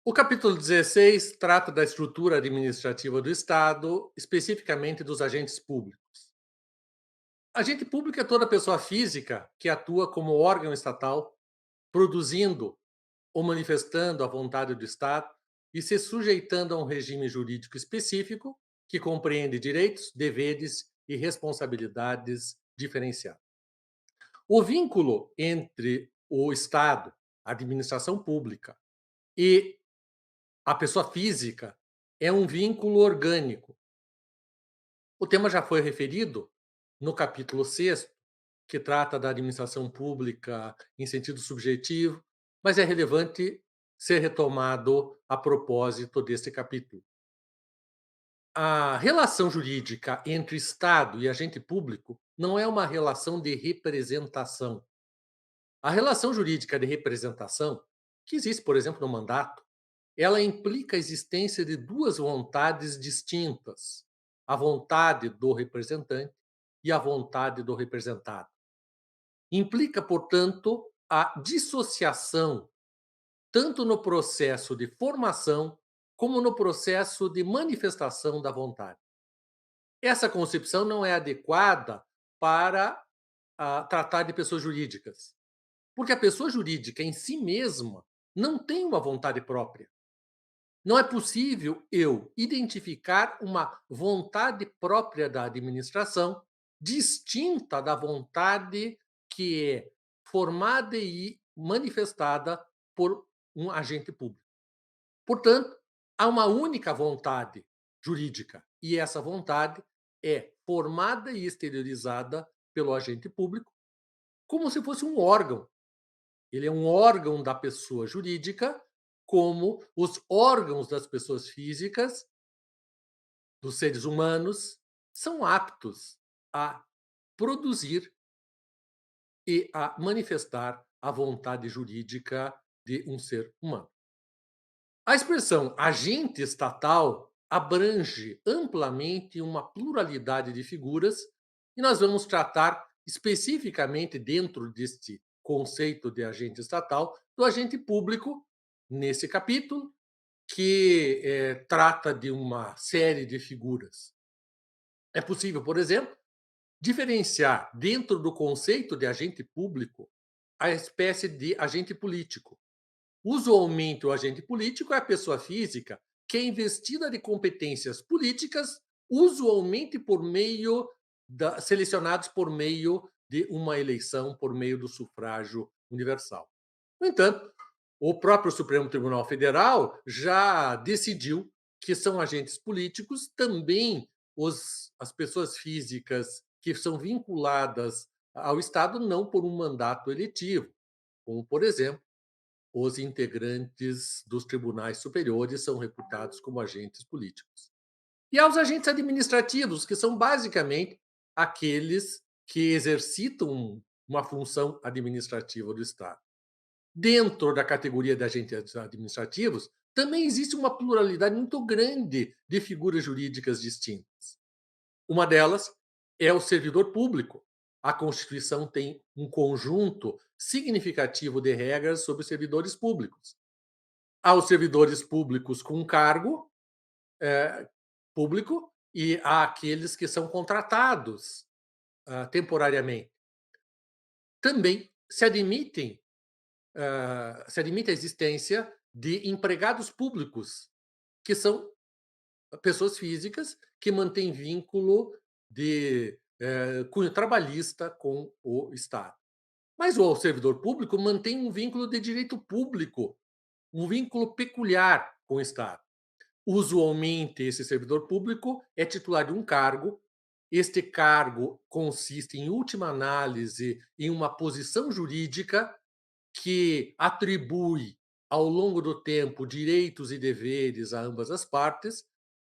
O capítulo 16 trata da estrutura administrativa do Estado, especificamente dos agentes públicos. Agente público é toda pessoa física que atua como órgão estatal, produzindo ou manifestando a vontade do Estado e se sujeitando a um regime jurídico específico que compreende direitos, deveres e responsabilidades diferenciadas. O vínculo entre o Estado, a administração pública e a pessoa física é um vínculo orgânico. O tema já foi referido no capítulo 6, que trata da administração pública em sentido subjetivo, mas é relevante ser retomado a propósito deste capítulo. A relação jurídica entre Estado e agente público não é uma relação de representação. A relação jurídica de representação, que existe, por exemplo, no mandato, ela implica a existência de duas vontades distintas: a vontade do representante e a vontade do representado. Implica, portanto, a dissociação, tanto no processo de formação como no processo de manifestação da vontade. Essa concepção não é adequada para tratar de pessoas jurídicas, porque a pessoa jurídica em si mesma não tem uma vontade própria. Não é possível eu identificar uma vontade própria da administração, distinta da vontade que é formada e manifestada por um agente público. Portanto, há uma única vontade jurídica, e essa vontade é formada e exteriorizada pelo agente público, como se fosse um órgão. Ele é um órgão da pessoa jurídica, como os órgãos das pessoas físicas, dos seres humanos, são aptos a produzir e a manifestar a vontade jurídica de um ser humano. A expressão agente estatal abrange amplamente uma pluralidade de figuras e nós vamos tratar especificamente dentro deste conceito de agente estatal do agente público nesse capítulo, que trata de uma série de figuras. É possível, por exemplo, diferenciar dentro do conceito de agente público a espécie de agente político. Usualmente, o agente político é a pessoa física que é investida de competências políticas, usualmente por meio selecionados por meio de uma eleição, por meio do sufrágio universal. No entanto, o próprio Supremo Tribunal Federal já decidiu que são agentes políticos também as pessoas físicas que são vinculadas ao Estado não por um mandato eletivo, como, por exemplo, os integrantes dos tribunais superiores são reputados como agentes políticos. E aos agentes administrativos, que são basicamente aqueles que exercitam uma função administrativa do Estado. Dentro da categoria de agentes administrativos, também existe uma pluralidade muito grande de figuras jurídicas distintas. Uma delas é o servidor público. A Constituição tem um conjunto significativo de regras sobre os servidores públicos. Há os servidores públicos com cargo público e há aqueles que são contratados temporariamente. Também se admite a existência de empregados públicos, que são pessoas físicas que mantêm vínculo de cunho trabalhista com o Estado. Mas o servidor público mantém um vínculo de direito público, um vínculo peculiar com o Estado. Usualmente, esse servidor público é titular de um cargo. Este cargo consiste, em última análise, em uma posição jurídica que atribui, ao longo do tempo, direitos e deveres a ambas as partes.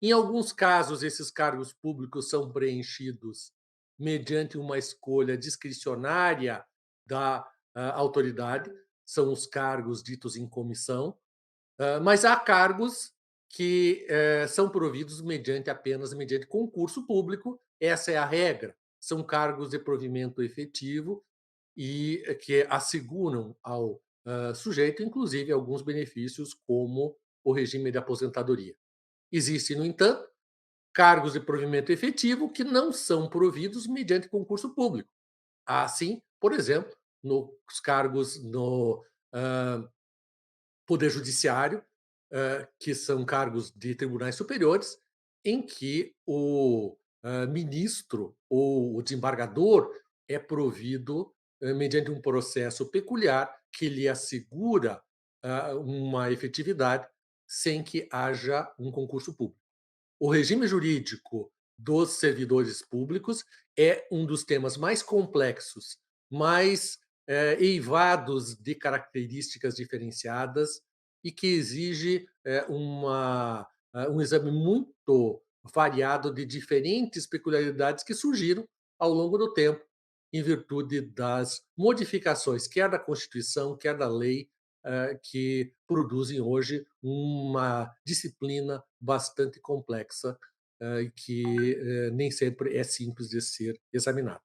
Em alguns casos, esses cargos públicos são preenchidos mediante uma escolha discricionária da autoridade, são os cargos ditos em comissão, mas há cargos que são providos apenas mediante concurso público, essa é a regra. São cargos de provimento efetivo e que asseguram ao sujeito, inclusive, alguns benefícios, como o regime de aposentadoria. Existem, no entanto, cargos de provimento efetivo que não são providos mediante concurso público. Assim, por exemplo, nos cargos no Poder Judiciário, que são cargos de tribunais superiores, em que o ministro ou o desembargador é provido mediante um processo peculiar que lhe assegura uma efetividade sem que haja um concurso público. O regime jurídico dos servidores públicos é um dos temas mais complexos, mais eivados de características diferenciadas e que exige um exame muito variado de diferentes peculiaridades que surgiram ao longo do tempo, em virtude das modificações, quer da Constituição, quer da lei, que produzem hoje uma disciplina bastante complexa e que nem sempre é simples de ser examinada.